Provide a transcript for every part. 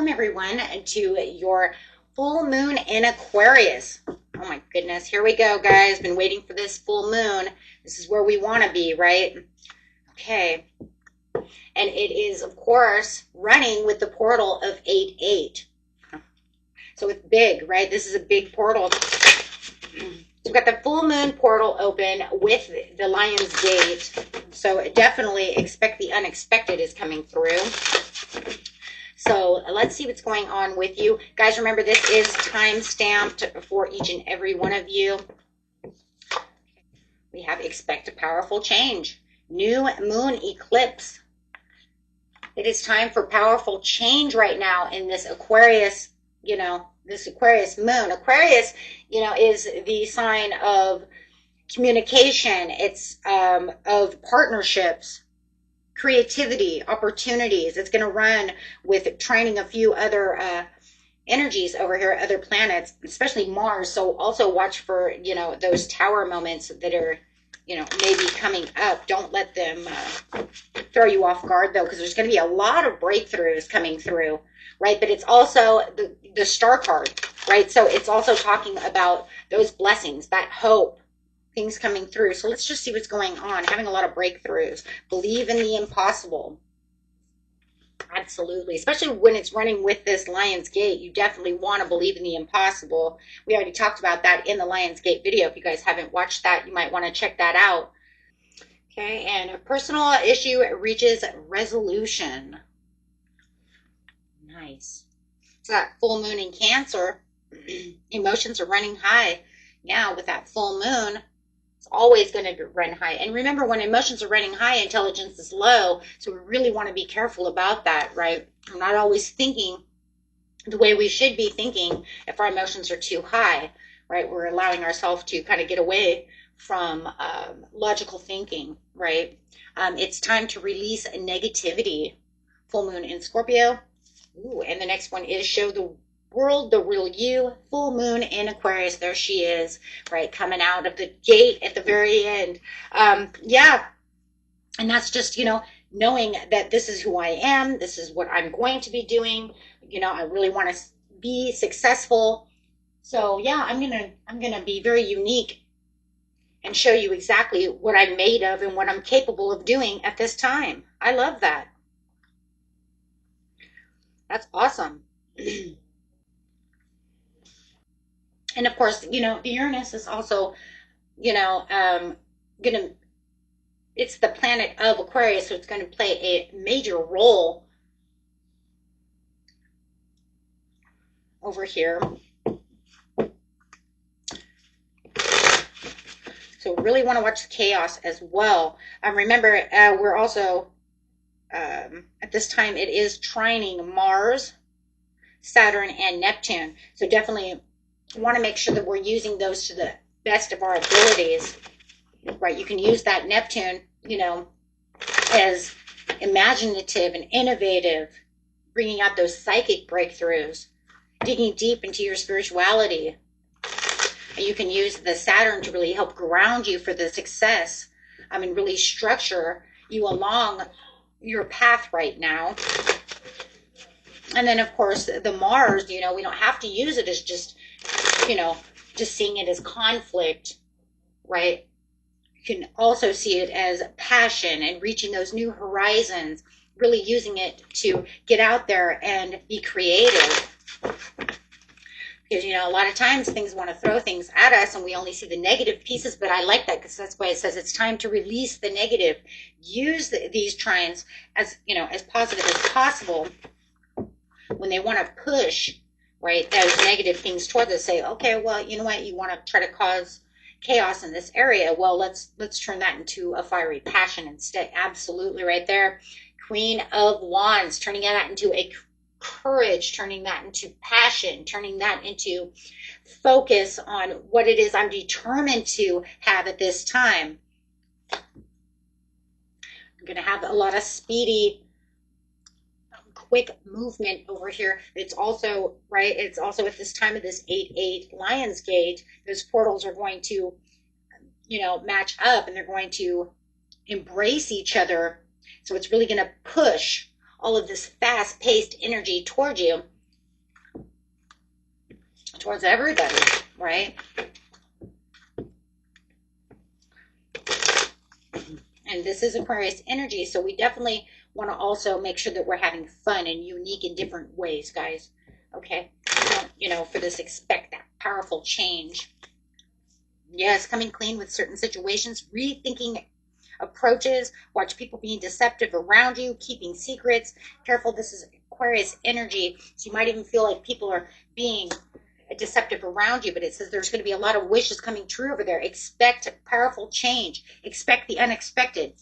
welcome everyone to your full moon in Aquarius. Oh my goodness, here we go, guys. Been waiting for this full moon. This is where we want to be, right? Okay. And it is, of course, running with the portal of 8-8. So it's big, right? This is a big portal. So we've got the full moon portal open with the Lion's Gate. So definitely expect the unexpected is coming through. So let's see what's going on with you. Guys, remember this is time stamped for each and every one of you. We have expect a powerful change. New moon eclipse. It is time for powerful change right now in this Aquarius, this Aquarius moon. Aquarius, is the sign of communication. It's of partnerships, creativity, opportunities. It's going to run with training a few other energies over here, other planets, especially Mars. So also watch for, those tower moments that are, maybe coming up. Don't let them throw you off guard, though, because there's going to be a lot of breakthroughs coming through, right? But it's also the star card, right? So it's also talking about those blessings, that hope, things coming through. So let's just see what's going on. Having a lot of breakthroughs. Believe in the impossible. Absolutely. Especially when it's running with this Lion's Gate. You definitely want to believe in the impossible. We already talked about that in the Lion's Gate video. If you guys haven't watched that, you might want to check that out. Okay, and a personal issue reaches resolution. Nice. So that full moon in Cancer, emotions are running high. Yeah, with that full moon, it's always going to run high. And remember, when emotions are running high, intelligence is low. So we really want to be careful about that, right? We're not always thinking the way we should be thinking if our emotions are too high, right? We're allowing ourselves to kind of get away from logical thinking, right? It's time to release negativity. Full moon in Scorpio. Ooh, and the next one is show the world the real you. Full moon in Aquarius. There she is, right? Coming out of the gate at the very end. Yeah. And that's just, knowing that this is who I am. This is what I'm going to be doing. I really want to be successful. So yeah, I'm going to be very unique and show you exactly what I'm made of and what I'm capable of doing at this time. I love that. That's awesome. And of course, the Uranus is also, it's the planet of Aquarius, so it's going to play a major role over here. So really want to watch the chaos as well. Remember, we're also, at this time, it is trining Mars, Saturn, and Neptune. So definitely want to make sure that we're using those to the best of our abilities, right? You can use that Neptune, as imaginative and innovative, bringing out those psychic breakthroughs, digging deep into your spirituality. You can use the Saturn to really help ground you for the success. Really structure you along your path right now. And then, of course, the Mars, we don't have to use it as just, just seeing it as conflict, right? You can also see it as passion and reaching those new horizons, really using it to get out there and be creative. Because, a lot of times things want to throw things at us and we only see the negative pieces, but I like that because that's why it says it's time to release the negative. Use these trines as, as positive as possible when they want to push, right, those negative things towards us. Say, okay, well, you know what, you want to try to cause chaos in this area. Well, let's turn that into a fiery passion instead. Absolutely, right there. Queen of Wands, turning that into a courage, turning that into passion, turning that into focus on what it is I'm determined to have at this time. I'm going to have a lot of speedy, quick movement over here. It's also, right, it's also at this time of this 8-8 Lion's Gate, those portals are going to, match up and they're going to embrace each other. So it's really going to push all of this fast-paced energy toward you. towards everybody, right? And this is Aquarius energy, so we definitely want to also make sure that we're having fun and unique in different ways, guys. Okay? Don't, you know, for this, expect that powerful change. Yes, coming clean with certain situations, rethinking approaches, watch people being deceptive around you, keeping secrets. Careful, this is Aquarius energy, so you might even feel like people are being deceptive around you, but it says there's going to be a lot of wishes coming true over there. Expect powerful change. Expect the unexpected,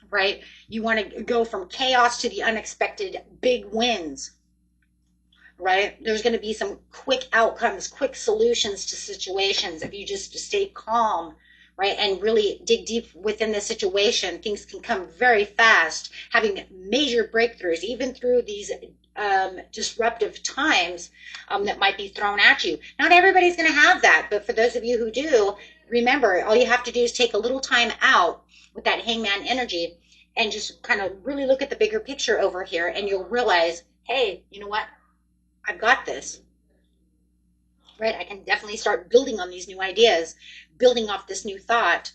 right? You want to go from chaos to the unexpected big wins, right? There's going to be some quick outcomes, quick solutions to situations if you just stay calm, right? And really dig deep within the situation. Things can come very fast, having major breakthroughs, even through these disruptive times that might be thrown at you. Not everybody's going to have that, but for those of you who do, remember, all you have to do is take a little time out with that hangman energy and just kind of really look at the bigger picture over here, and you'll realize, hey, you know what? I've got this, right? I can definitely start building on these new ideas, building off this new thought.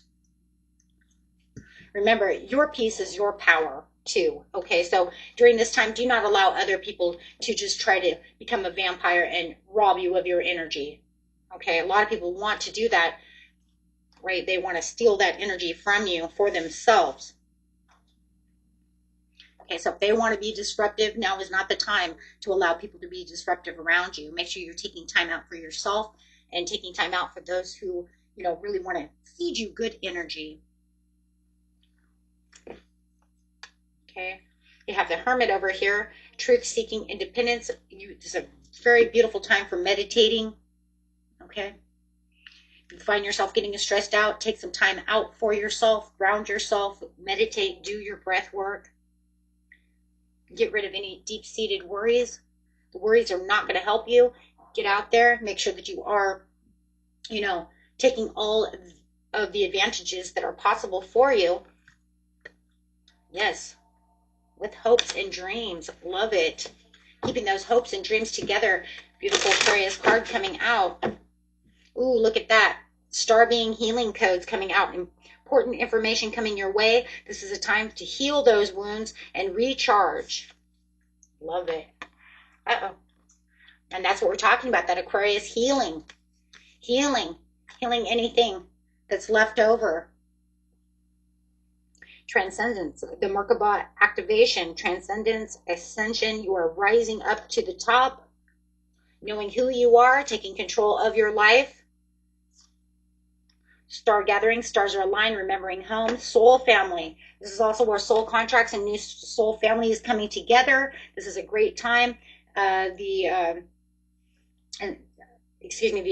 Remember, your peace is your power too. Okay, so during this time, do not allow other people to just try to become a vampire and rob you of your energy. Okay, a lot of people want to do that, right? They want to steal that energy from you for themselves. Okay, so if they want to be disruptive, now is not the time to allow people to be disruptive around you. Make sure you're taking time out for yourself and taking time out for those who, you know, really want to feed you good energy. Okay, you have the Hermit over here, truth-seeking independence. This is a very beautiful time for meditating. Okay, if you find yourself getting stressed out, take some time out for yourself, ground yourself, meditate, do your breath work. Get rid of any deep-seated worries. The worries are not going to help you. Get out there. Make sure that you are, you know, taking all of the advantages that are possible for you. Yes. With hopes and dreams. Love it. Keeping those hopes and dreams together. Beautiful Aquarius card coming out. Ooh, look at that. Star being healing codes coming out. Important information coming your way. This is a time to heal those wounds and recharge. Love it. Uh-oh. And that's what we're talking about, that Aquarius healing. Healing anything that's left over. Transcendence, the Merkaba activation, transcendence, ascension. You are rising up to the top, knowing who you are, taking control of your life. Star gathering, stars are aligned, remembering home, soul family. This is also where soul contracts and new soul family is coming together. This is a great time. The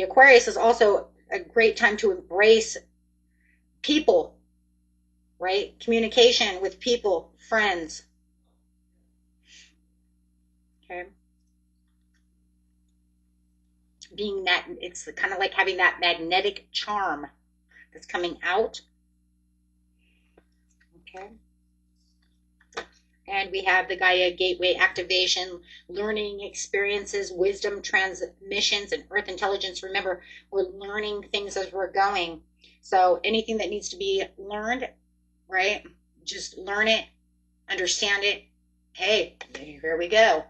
Aquarius is also a great time to embrace people, right? Communication with people, friends. Okay. Being that, it's kind of like having that magnetic charm that's coming out. Okay. And we have the Gaia Gateway activation, learning experiences, wisdom transmissions, and earth intelligence. Remember, we're learning things as we're going. So anything that needs to be learned, right? Just learn it, understand it. Hey, here we go.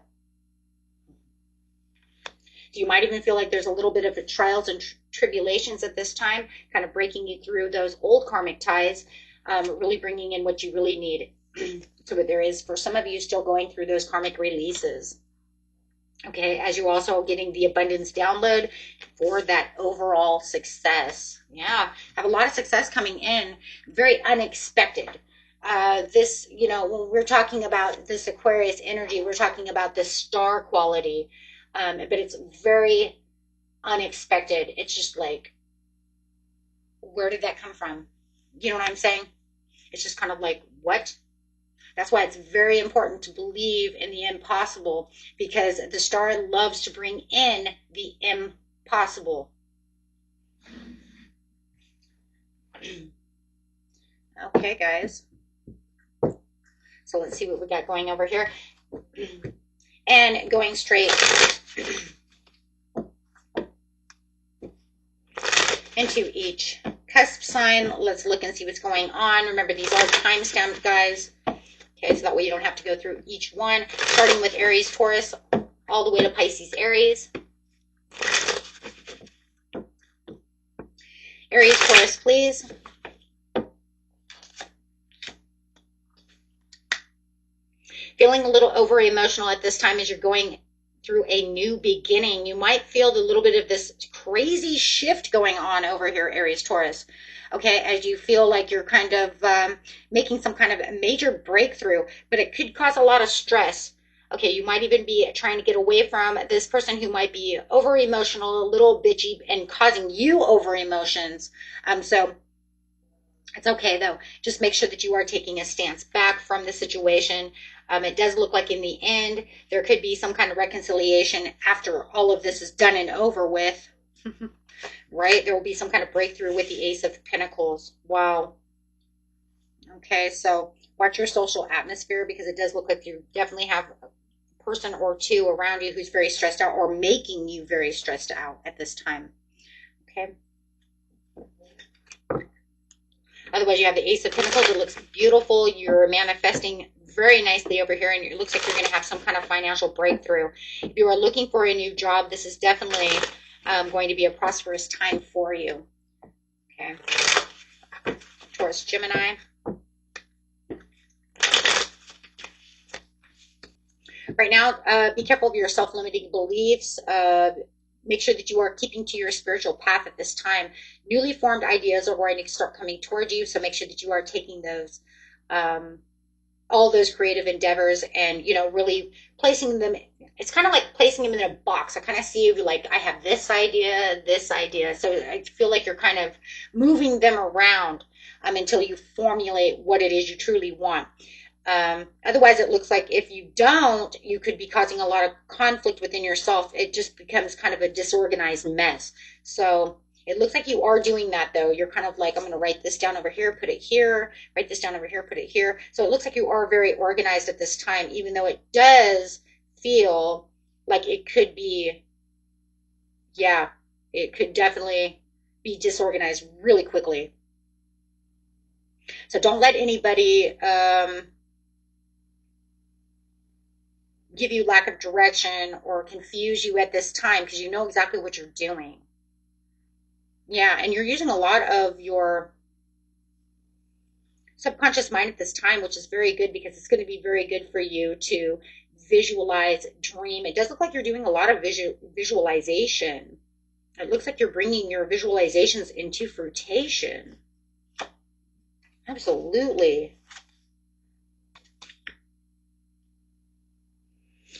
So you might even feel like there's a little bit of trials and tribulations at this time, kind of breaking you through those old karmic ties, really bringing in what you really need. So there is, for some of you, still going through those karmic releases. Okay, as you're also getting the abundance download for that overall success. Yeah, have a lot of success coming in, very unexpected. This, you know, when we're talking about this Aquarius energy, we're talking about the star quality, but it's very unexpected. It's just like, where did that come from? You know what I'm saying? It's just kind of like, what? That's why it's very important to believe in the impossible, because the star loves to bring in the impossible. Okay, guys. So let's see what we got going over here. And going straight into each cusp sign. Let's look and see what's going on. Remember, these are time-stamped, guys. Okay, so that way you don't have to go through each one. Starting with Aries, Taurus, all the way to Pisces, Aries. Aries, Taurus, please. Feeling a little over-emotional at this time as you're going through a new beginning. You might feel a little bit of this crazy shift going on over here, Aries, Taurus. Okay, as you feel like you're kind of making some kind of major breakthrough, but it could cause a lot of stress. Okay, you might even be trying to get away from this person who might be over emotional, a little bitchy, and causing you over emotions. So it's okay though. Just make sure that you are taking a stance back from the situation. It does look like in the end, there could be some kind of reconciliation after all of this is done and over with. Right? There will be some kind of breakthrough with the Ace of Pentacles. Wow. Okay, so watch your social atmosphere, because it does look like you definitely have a person or two around you who's very stressed out or making you very stressed out at this time. Okay. Otherwise, you have the Ace of Pentacles. It looks beautiful. You're manifesting very nicely over here, and it looks like you're going to have some kind of financial breakthrough. If you are looking for a new job, this is definitely going to be a prosperous time for you. Okay. Taurus, Gemini. Right now, be careful of your self-limiting beliefs. Make sure that you are keeping to your spiritual path at this time. Newly formed ideas are going to start coming toward you, so make sure that you are taking those, all those creative endeavors and, you know, really placing them. It's kind of like placing them in a box. I kind of see you like, I have this idea. So I feel like you're kind of moving them around until you formulate what it is you truly want. Otherwise, it looks like if you don't, you could be causing a lot of conflict within yourself. It just becomes kind of a disorganized mess. So it looks like you are doing that, though. You're kind of like, I'm going to write this down over here, put it here, write this down over here, put it here. So it looks like you are very organized at this time, even though it does feel like it could be, yeah, it could definitely be disorganized really quickly. So don't let anybody give you lack of direction or confuse you at this time, because you know exactly what you're doing. Yeah, and you're using a lot of your subconscious mind at this time, which is very good, because it's going to be very good for you to visualize, dream. It does look like you're doing a lot of visualization. It looks like you're bringing your visualizations into fruition. Absolutely.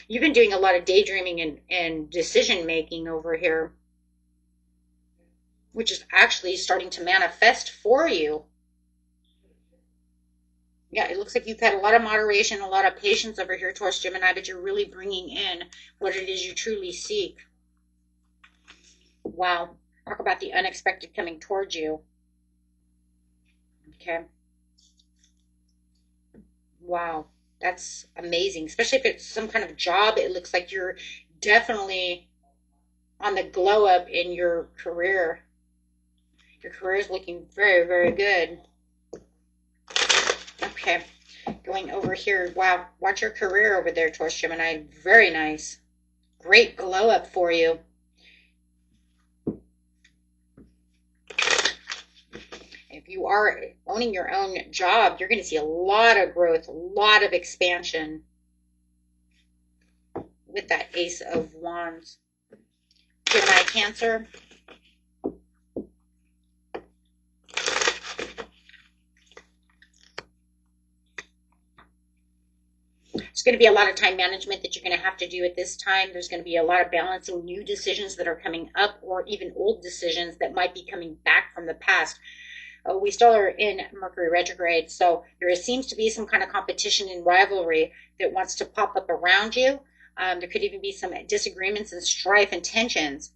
You've been doing a lot of daydreaming and decision making over here, which is actually starting to manifest for you. Yeah, it looks like you've had a lot of moderation, a lot of patience over here, Taurus, Gemini, but you're really bringing in what it is you truly seek. Wow. Talk about the unexpected coming towards you. Okay. Wow. That's amazing. Especially if it's some kind of job, it looks like you're definitely on the glow up in your career. Your career is looking very, very good. Okay. Going over here. Wow. Watch your career over there, Taurus, Gemini. Very nice. Great glow up for you. If you are owning your own job, you're going to see a lot of growth, a lot of expansion with that Ace of Wands. Gemini, Cancer. There's going to be a lot of time management that you're going to have to do at this time. There's going to be a lot of balancing new decisions that are coming up, or even old decisions that might be coming back from the past. We still are in Mercury retrograde, so there seems to be some kind of competition and rivalry that wants to pop up around you. There could even be some disagreements and strife and tensions.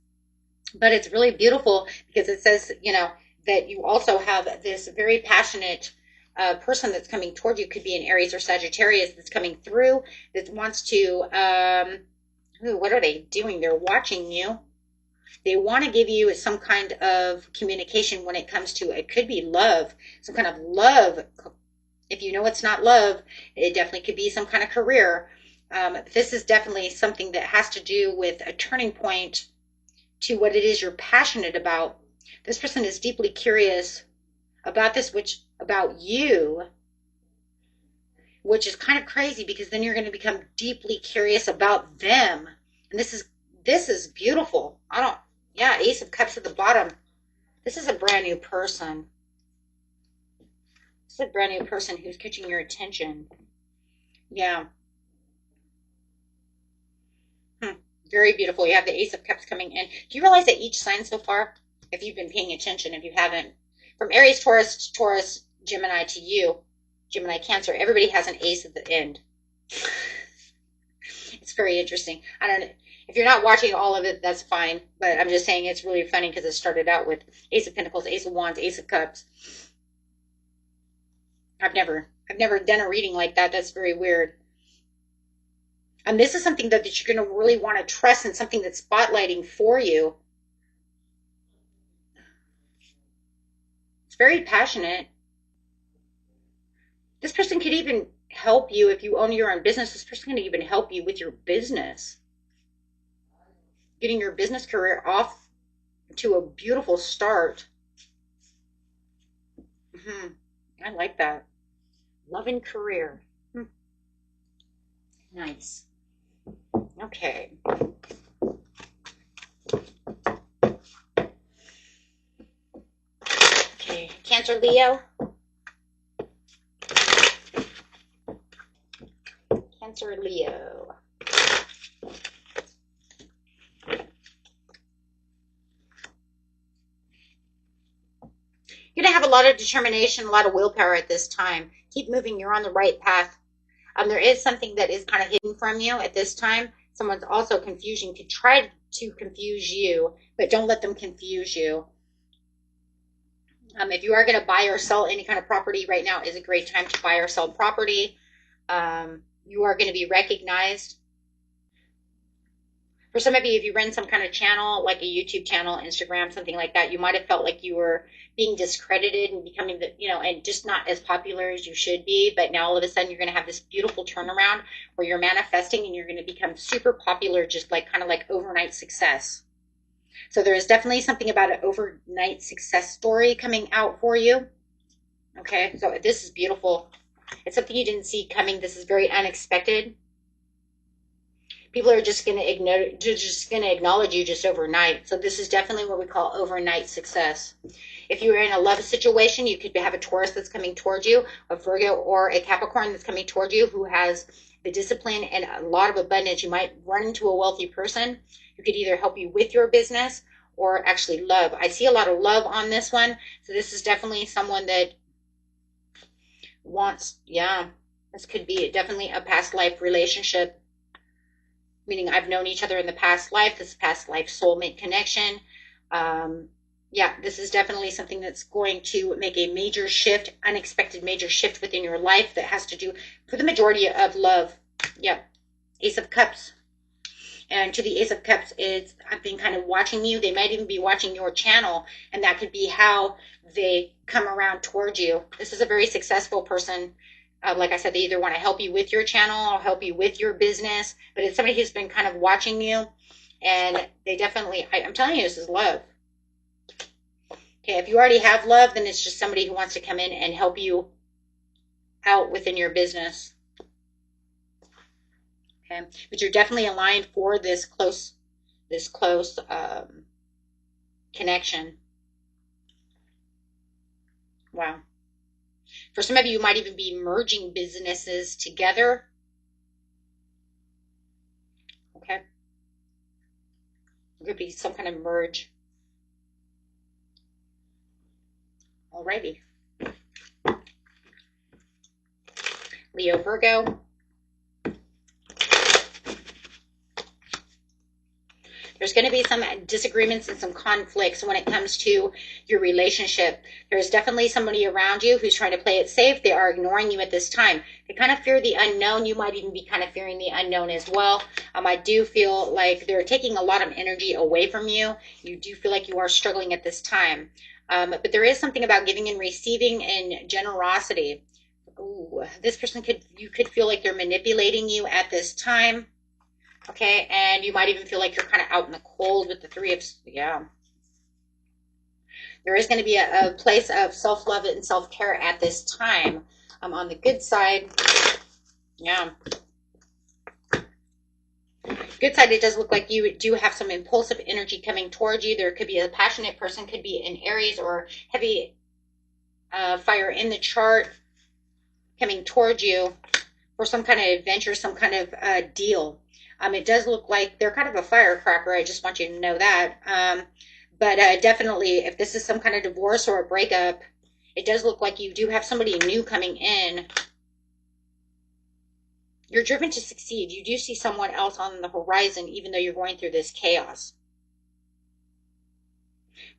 But it's really beautiful, because it says, you know, that you also have this very passionate person that's coming toward you. Could be an Aries or Sagittarius that's coming through, that wants to, what are they doing? They're watching you. They want to give you some kind of communication when it comes to, it could be love, some kind of love. If you know it's not love, it definitely could be some kind of career. This is definitely something that has to do with a turning point to what it is you're passionate about. This person is deeply curious about this, which about you, which is kind of crazy because then you're going to become deeply curious about them. And this is beautiful. I don't, yeah, Ace of Cups at the bottom. This is a brand new person. This is a brand new person who's catching your attention. Yeah. Very beautiful. You have the Ace of Cups coming in. Do you realize that each sign so far, if you've been paying attention, if you haven't, from Aries, Taurus, Gemini to you, Gemini, Cancer, everybody has an ace at the end. It's very interesting. I don't know. If you're not watching all of it, that's fine. But I'm just saying it's really funny because it started out with Ace of Pentacles, Ace of Wands, Ace of Cups. I've never done a reading like that. That's very weird. And this is something that you're going to really want to trust, and something that's spotlighting for you. It's very passionate. This person could even help you if you own your own business. This person can even help you with your business. Getting your business career off to a beautiful start. I like that. Love and career. Nice. Okay. Okay, Cancer, Leo. Cancer, Leo. You're going to have a lot of determination, a lot of willpower at this time. Keep moving. You're on the right path. There is something that is kind of hidden from you at this time. Someone's also confusing, could try to confuse you, but don't let them confuse you. If you are going to buy or sell any kind of property, right now is a great time to buy or sell property. You are going to be recognized. For some of you, if you run some kind of channel, like a YouTube channel, Instagram, something like that, you might have felt like you were being discredited and becoming and just not as popular as you should be. But now all of a sudden you're going to have this beautiful turnaround where you're manifesting and you're going to become super popular, just like kind of like overnight success. So there is definitely something about an overnight success story coming out for you. Okay, so this is beautiful. It's something you didn't see coming. This is very unexpected. People are just going to acknowledge you just overnight. So this is definitely what we call overnight success. If you're in a love situation, you could have a Taurus that's coming towards you, a Virgo or a Capricorn that's coming towards you who has the discipline and a lot of abundance. You might run into a wealthy person who could either help you with your business or actually love. I see a lot of love on this one. So this is definitely someone that wants, this could be definitely a past life relationship. Meaning I've known each other in the past life, this past life soulmate connection. This is definitely something that's going to make a major shift, unexpected major shift within your life that has to do, for the majority of love. Ace of Cups. And to the Ace of Cups, I've been kind of watching you. They might even be watching your channel, and that could be how they come around towards you. This is a very successful person. Like I said, they either want to help you with your channel or help you with your business, but it's somebody who's been kind of watching you, and they definitely, I'm telling you, this is love. Okay, if you already have love, then it's just somebody who wants to come in and help you out within your business. Okay, but you're definitely aligned for this close connection. Wow. For some of you, you might even be merging businesses together. Okay. It could be some kind of merge. Alrighty. Leo, Virgo. There's going to be some disagreements and some conflicts when it comes to your relationship. There's definitely somebody around you who's trying to play it safe. They are ignoring you at this time. They kind of fear the unknown. You might even be kind of fearing the unknown as well. I do feel like they're taking a lot of energy away from you. You do feel like you are struggling at this time. But there is something about giving and receiving and generosity. Ooh, this person you could feel like they're manipulating you at this time. Okay, and you might even feel like you're kind of out in the cold with the Three of, yeah. There is going to be a place of self-love and self-care at this time. On the good side, yeah. Good side, it does look like you do have some impulsive energy coming towards you. There could be a passionate person, could be an Aries or heavy fire in the chart coming towards you for some kind of adventure, some kind of deal. It does look like they're kind of a firecracker. I just want you to know that. But definitely, if this is some kind of divorce or a breakup, it does look like you do have somebody new coming in. You're driven to succeed. You do see someone else on the horizon, even though you're going through this chaos.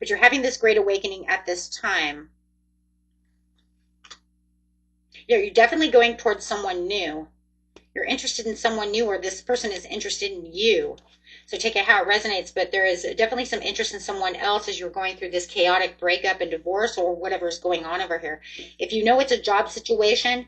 But you're having this great awakening at this time. Yeah, you're definitely going towards someone new. You're interested in someone new, or this person is interested in you. So take it how it resonates, but there is definitely some interest in someone else as you're going through this chaotic breakup and divorce or whatever is going on over here. If you know it's a job situation,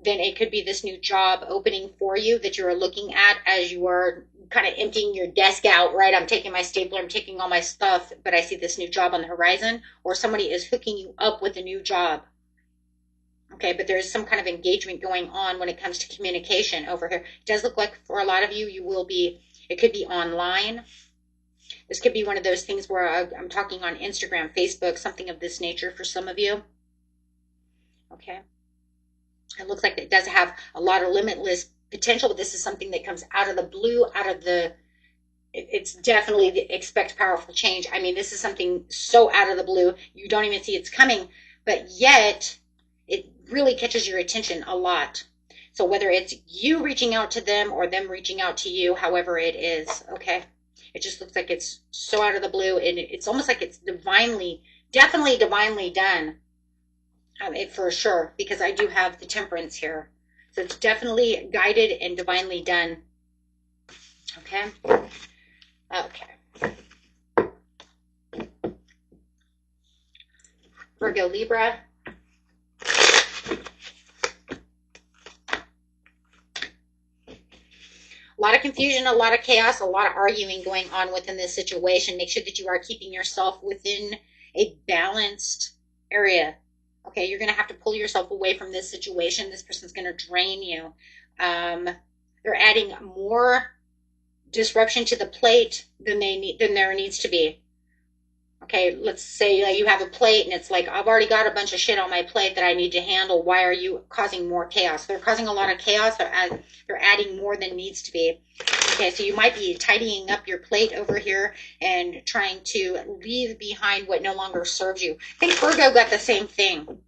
then it could be this new job opening for you that you're looking at as you are kind of emptying your desk out, right? I'm taking my stapler, I'm taking all my stuff, but I see this new job on the horizon, or somebody is hooking you up with a new job. Okay, but there's some kind of engagement going on when it comes to communication over here. It does look like for a lot of you, you will be, it could be online. This could be one of those things where I'm talking on Instagram, Facebook, something of this nature for some of you. Okay. It looks like it does have a lot of limitless potential, but this is something that comes out of the blue, out of the, it's definitely the expect powerful change. I mean, this is something so out of the blue, you don't even see it's coming, but yet it really catches your attention a lot. So whether it's you reaching out to them or them reaching out to you, however it is, okay? It just looks like it's so out of the blue, and it's almost like it's divinely, definitely divinely done. For sure, because I do have the Temperance here. So it's definitely guided and divinely done. Okay? Okay. Virgo, Libra. A lot of confusion, a lot of chaos, a lot of arguing going on within this situation. Make sure that you are keeping yourself within a balanced area. Okay, you're going to have to pull yourself away from this situation. This person's going to drain you. They're adding more disruption to the plate than there needs to be. Okay, let's say you have a plate and it's like, I've already got a bunch of shit on my plate that I need to handle. Why are you causing more chaos? They're causing a lot of chaos. They're adding more than needs to be. Okay, so you might be tidying up your plate over here and trying to leave behind what no longer serves you. I think Virgo got the same thing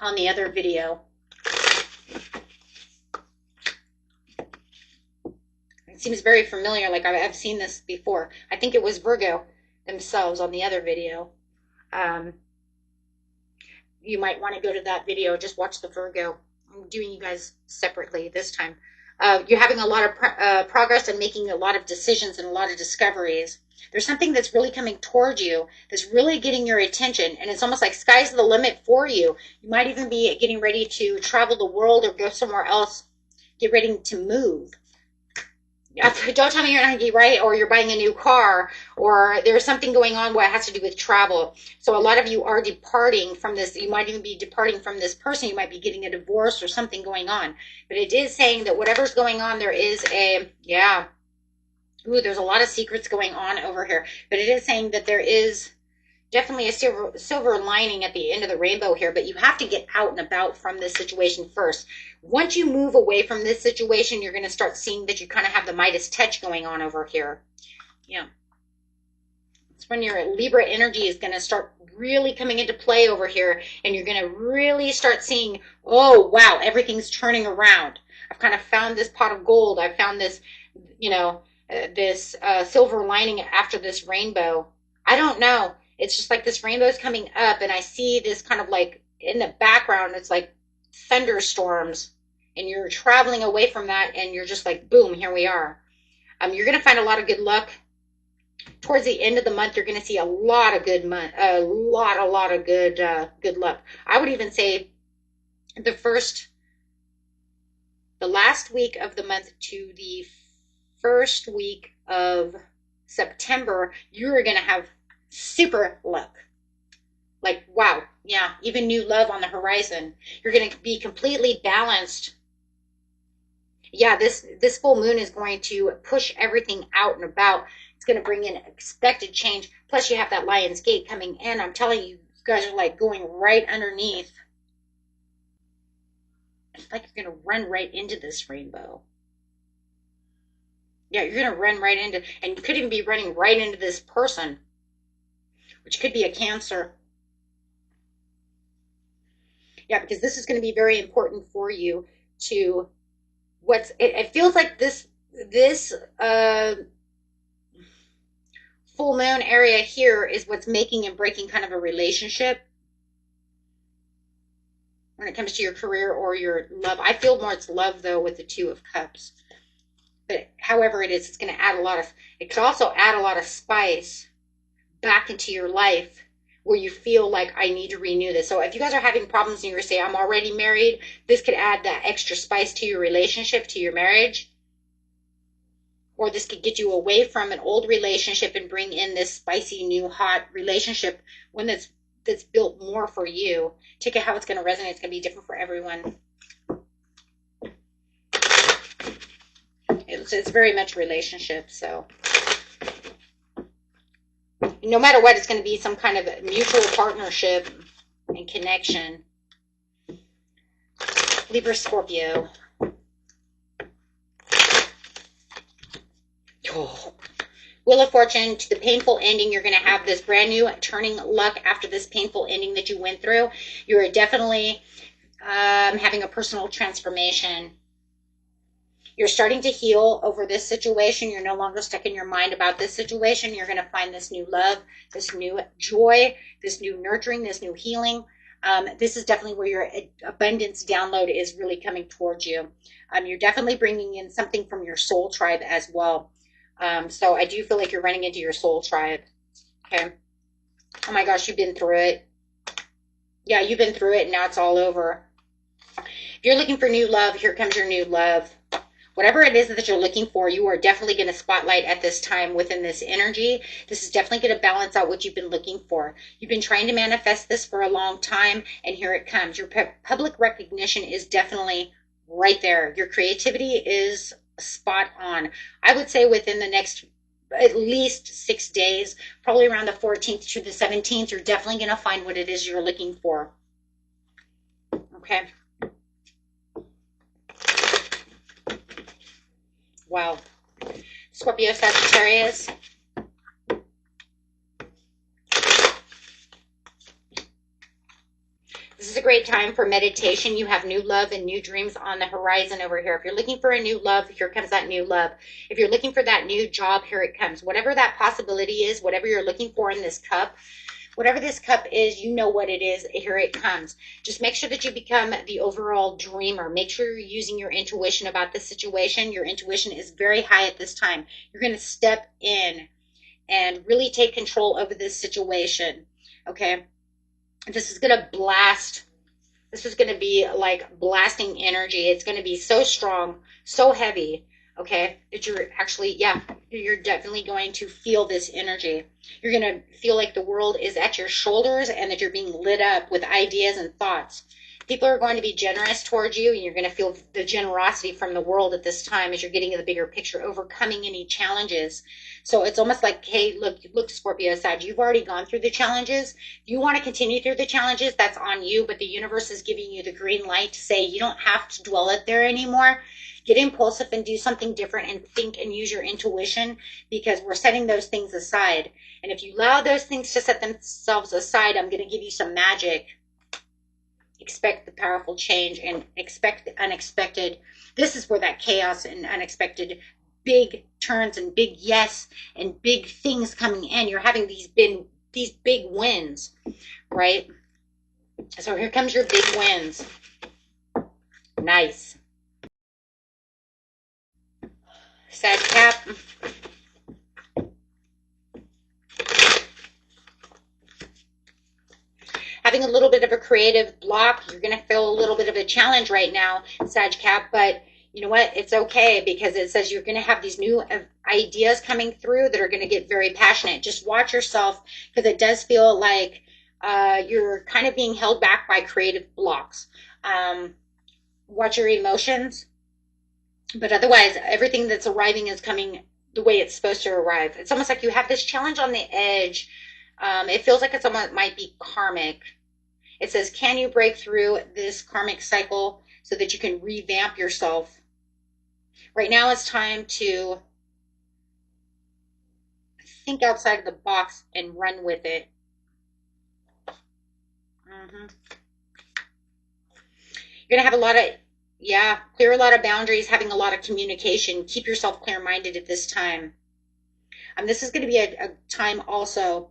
on the other video. It seems very familiar, like I've seen this before. I think it was Virgo themselves on the other video. You might want to go to that video. Just watch the Virgo. I'm doing you guys separately this time. You're having a lot of progress and making a lot of decisions and a lot of discoveries. There's something that's really coming towards you that's really getting your attention, and it's almost like sky's the limit for you. You might even be getting ready to travel the world or go somewhere else, get ready to move. Don't tell me you're not right, or you're buying a new car, or there's something going on where it has to do with travel. So a lot of you are departing from this. You might even be departing from this person. You might be getting a divorce or something going on. But it is saying that whatever's going on, there is a, yeah. Ooh, there's a lot of secrets going on over here. But it is saying that there is definitely a silver lining at the end of the rainbow here, but you have to get out and about from this situation first. Once you move away from this situation, you're going to start seeing that you kind of have the Midas touch going on over here. Yeah. It's when your Libra energy is going to start really coming into play over here, and you're going to really start seeing, oh, wow, everything's turning around. I've kind of found this pot of gold. I've found this, you know, this silver lining after this rainbow. I don't know. It's just like this rainbow is coming up, and I see this kind of like in the background, it's like thunderstorms, and you're traveling away from that, and you're just like, boom, here we are. You're going to find a lot of good luck. Towards the end of the month, you're going to see a lot of good month, a lot of good luck. I would even say the last week of the month to the first week of September, you're going to have super luck. Like, wow, yeah, even new love on the horizon. You're going to be completely balanced. Yeah, this full moon is going to push everything out and about. It's going to bring in expected change. Plus, you have that Lion's Gate coming in. I'm telling you, you guys are like going right underneath. It's like you're going to run right into this rainbow. Yeah, you're going to run right into, and you could even be running right into this person, which could be a Cancer. Yeah, because this is going to be very important for you to it feels like this full moon area here is what's making and breaking kind of a relationship when it comes to your career or your love. I feel more it's love though with the Two of Cups. But however it is, it's going to add it could also add a lot of spice back into your life where you feel like I need to renew this. So if you guys are having problems and you're saying I'm already married, this could add that extra spice to your relationship, to your marriage. Or this could get you away from an old relationship and bring in this spicy, new, hot relationship, one that's built more for you. Take it how it's going to resonate. It's going to be different for everyone. It's very much relationship, so no matter what, it's going to be some kind of mutual partnership and connection. Libra, Scorpio. Oh. Wheel of Fortune, to the painful ending, you're going to have this brand new turning luck after this painful ending that you went through. You're definitely having a personal transformation. You're starting to heal over this situation. You're no longer stuck in your mind about this situation. You're going to find this new love, this new joy, this new nurturing, this new healing. This is definitely where your abundance download is really coming towards you. You're definitely bringing in something from your soul tribe as well. So I do feel like you're running into your soul tribe. Okay. Oh my gosh, you've been through it. Yeah, you've been through it and now it's all over. If you're looking for new love, here comes your new love. Whatever it is that you're looking for, you are definitely going to spotlight at this time within this energy. This is definitely going to balance out what you've been looking for. You've been trying to manifest this for a long time, and here it comes. Your public recognition is definitely right there. Your creativity is spot on. I would say within the next at least 6 days, probably around the 14th to the 17th, you're definitely going to find what it is you're looking for. Okay. Wow. Scorpio, Sagittarius. This is a great time for meditation. You have new love and new dreams on the horizon over here. If you're looking for a new love, here comes that new love. If you're looking for that new job, here it comes. Whatever that possibility is, whatever you're looking for in this cup, whatever this cup is, you know what it is. Here it comes. Just make sure that you become the overall dreamer. Make sure you're using your intuition about this situation. Your intuition is very high at this time. You're going to step in and really take control over this situation. Okay? This is going to blast. This is going to be like blasting energy. It's going to be so strong, so heavy. Okay, that you're actually, yeah, you're definitely going to feel this energy. You're going to feel like the world is at your shoulders and that you're being lit up with ideas and thoughts. People are going to be generous towards you, and you're going to feel the generosity from the world at this time as you're getting the bigger picture, overcoming any challenges. So it's almost like, hey, look, Scorpio side, you've already gone through the challenges. If you want to continue through the challenges, that's on you, but the universe is giving you the green light to say you don't have to dwell it there anymore. Get impulsive and do something different and think and use your intuition, because we're setting those things aside. And if you allow those things to set themselves aside, I'm going to give you some magic. Expect the powerful change and expect the unexpected. This is where that chaos and unexpected big turns and big yes and big things coming in. You're having these big wins, right? So here comes your big wins. Nice. Sag Cap. Having a little bit of a creative block. You're going to feel a little bit of a challenge right now, Sag Cap, but you know what? It's okay, because it says you're going to have these new ideas coming through that are going to get very passionate. Just watch yourself, because it does feel like you're kind of being held back by creative blocks. Watch your emotions, but otherwise everything that's arriving is coming the way it's supposed to arrive. It's almost like you have this challenge on the edge. It feels like it's almost might be karmic. It says, can you break through this karmic cycle so that you can revamp yourself? Right now it's time to think outside of the box and run with it. You're going to have a lot of, clear a lot of boundaries, having a lot of communication. Keep yourself clear-minded at this time. This is going to be a time also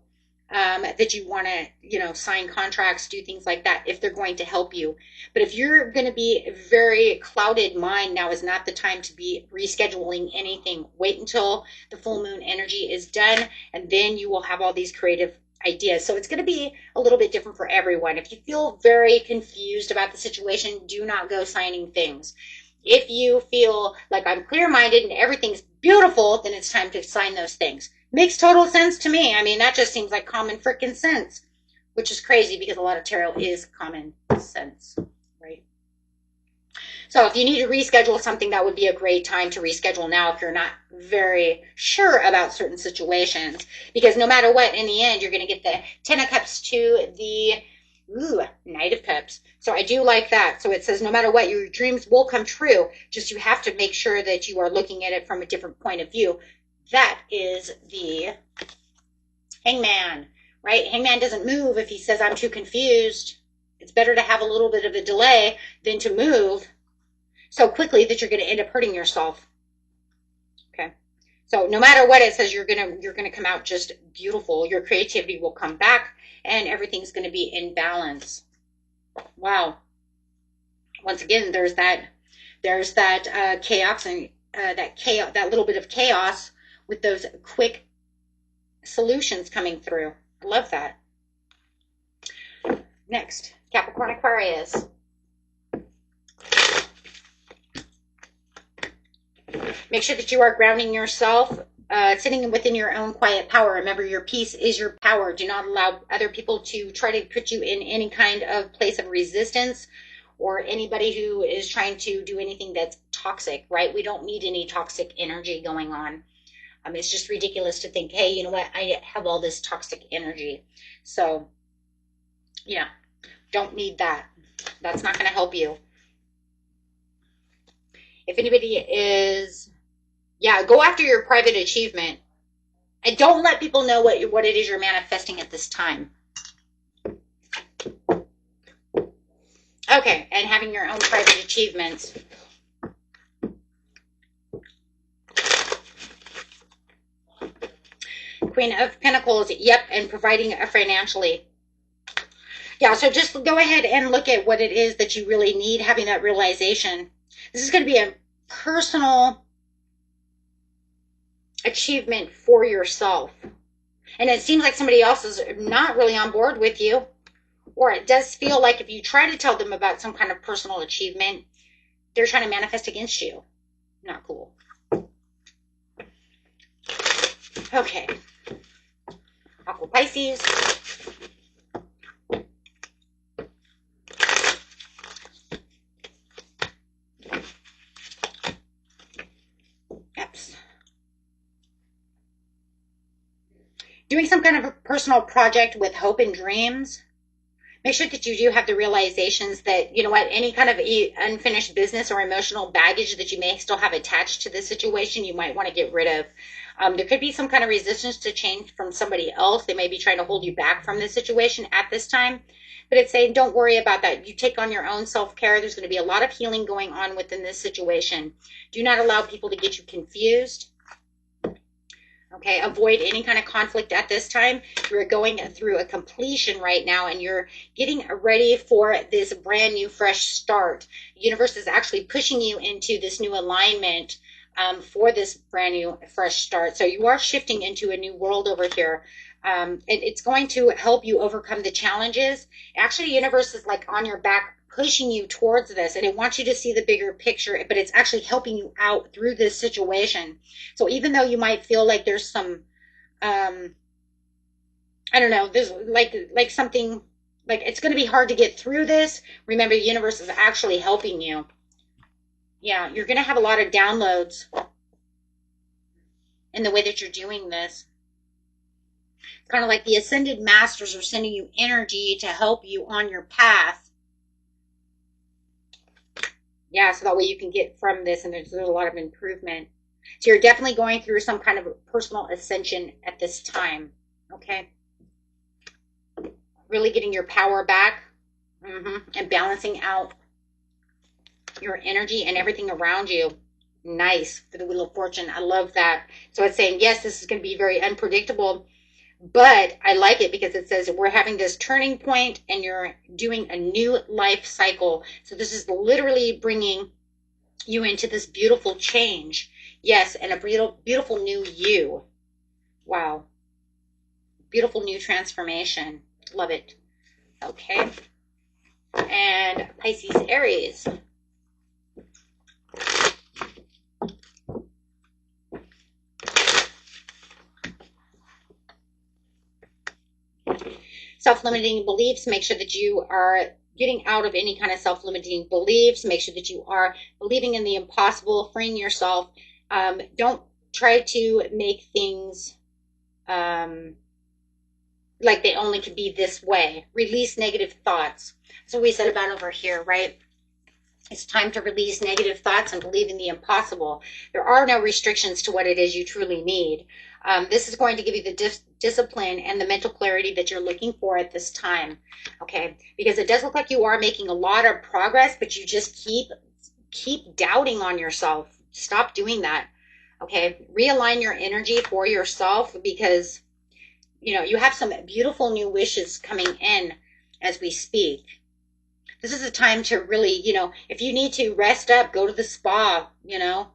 that you want to, sign contracts, do things like that if they're going to help you. But if you're going to be a very clouded mind, now is not the time to be rescheduling anything. Wait until the full moon energy is done, and then you will have all these creative ideas. So it's going to be a little bit different for everyone. If you feel very confused about the situation, do not go signing things. If you feel like I'm clear-minded and everything's beautiful, then it's time to sign those things. Makes total sense to me. I mean, that just seems like common freaking sense, which is crazy because a lot of tarot is common sense, right? So if you need to reschedule something, that would be a great time to reschedule now if you're not very sure about certain situations. Because no matter what, in the end, you're going to get the Ten of Cups to the Knight of Cups. So I do like that. So it says no matter what, your dreams will come true. Just you have to make sure that you are looking at it from a different point of view. That is the Hangman, right? Hangman doesn't move if he says, I'm too confused. It's better to have a little bit of a delay than to move so quickly that you're going to end up hurting yourself. Okay. So no matter what, it says you're going to come out just beautiful. Your creativity will come back and everything's going to be in balance. Wow. Once again, there's that chaos and that little bit of chaos with those quick solutions coming through. I love that. Next, Capricorn Aquarius. Make sure that you are grounding yourself, sitting within your own quiet power. Remember, your peace is your power. Do not allow other people to try to put you in any kind of place of resistance, or anybody who is trying to do anything that's toxic, right? We don't need any toxic energy going on. It's just ridiculous to think, hey, you know what? I have all this toxic energy. So, yeah, don't need that. That's not going to help you. If anybody is, go after your private achievement. And don't let people know what it is you're manifesting at this time. Okay, and having your own private achievements. Queen of Pentacles, yep, and providing financially. Yeah, so just go ahead and look at what it is that you really need, having that realization. This is going to be a personal achievement for yourself. And it seems like somebody else is not really on board with you. Or it does feel like if you try to tell them about some kind of personal achievement, they're trying to manifest against you. Not cool. Okay. Aqua Pisces. Doing some kind of a personal project with hope and dreams. Make sure that you do have the realizations that, you know what, any kind of unfinished business or emotional baggage that you may still have attached to this situation, you might want to get rid of. There could be some kind of resistance to change from somebody else. They may be trying to hold you back from this situation at this time. But it's saying don't worry about that. You take on your own self-care. There's going to be a lot of healing going on within this situation. Do not allow people to get you confused. Okay, avoid any kind of conflict at this time. You're going through a completion right now, and you're getting ready for this brand new, fresh start. The universe is actually pushing you into this new alignment for this brand new, fresh start. So you are shifting into a new world over here. It's going to help you overcome the challenges. Actually, the universe is like on your back, pushing you towards this, and it wants you to see the bigger picture, but it's actually helping you out through this situation. So even though you might feel like there's some I don't know, there's like something, like it's going to be hard to get through this, remember the universe is actually helping you. Yeah, you're going to have a lot of downloads in the way that you're doing this. It's kind of like the ascended masters are sending you energy to help you on your path. Yeah, so that way you can get from this, and there's a lot of improvement. So you're definitely going through some kind of personal ascension at this time, okay? Really getting your power back and balancing out your energy and everything around you. Nice for the Wheel of Fortune. I love that. So it's saying, yes, this is going to be very unpredictable, but I like it because it says we're having this turning point and you're doing a new life cycle. So this is literally bringing you into this beautiful change. Yes, and a beautiful new you. Wow. Beautiful new transformation. Love it. Okay. And Pisces, Aries. Self-limiting beliefs. Make sure that you are getting out of any kind of self-limiting beliefs. Make sure that you are believing in the impossible, freeing yourself. Don't try to make things like they only could be this way. Release negative thoughts. That's what we said about over here, right? It's time to release negative thoughts and believe in the impossible. There are no restrictions to what it is you truly need. This is going to give you the discipline and the mental clarity that you're looking for at this time, okay? Because it does look like you are making a lot of progress, but you just keep doubting on yourself. Stop doing that, okay? Realign your energy for yourself, because you know you have some beautiful new wishes coming in as we speak. This is a time to really, you know, if you need to rest up, go to the spa, you know,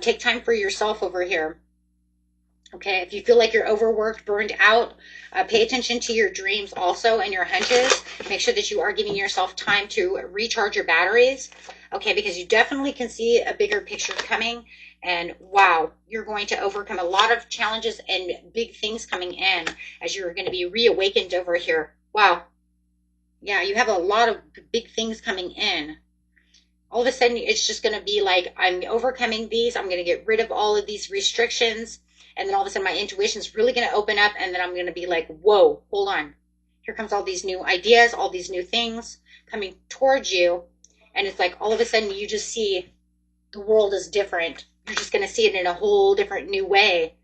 take time for yourself over here. Okay, if you feel like you're overworked, burned out, pay attention to your dreams also and your hunches. Make sure that you are giving yourself time to recharge your batteries. Okay, because you definitely can see a bigger picture coming. And wow, you're going to overcome a lot of challenges and big things coming in as you're going to be reawakened over here. Wow. Yeah, you have a lot of big things coming in. All of a sudden, it's just going to be like, I'm overcoming these. I'm going to get rid of all of these restrictions. And then all of a sudden, my intuition is really going to open up. And then I'm going to be like, whoa, hold on. Here comes all these new ideas, all these new things coming towards you. And it's like, all of a sudden, you just see the world is different. You're just going to see it in a whole different new way.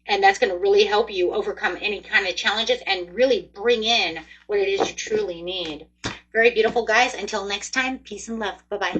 And that's going to really help you overcome any kind of challenges and really bring in what it is you truly need. Very beautiful, guys. Until next time, peace and love. Bye-bye.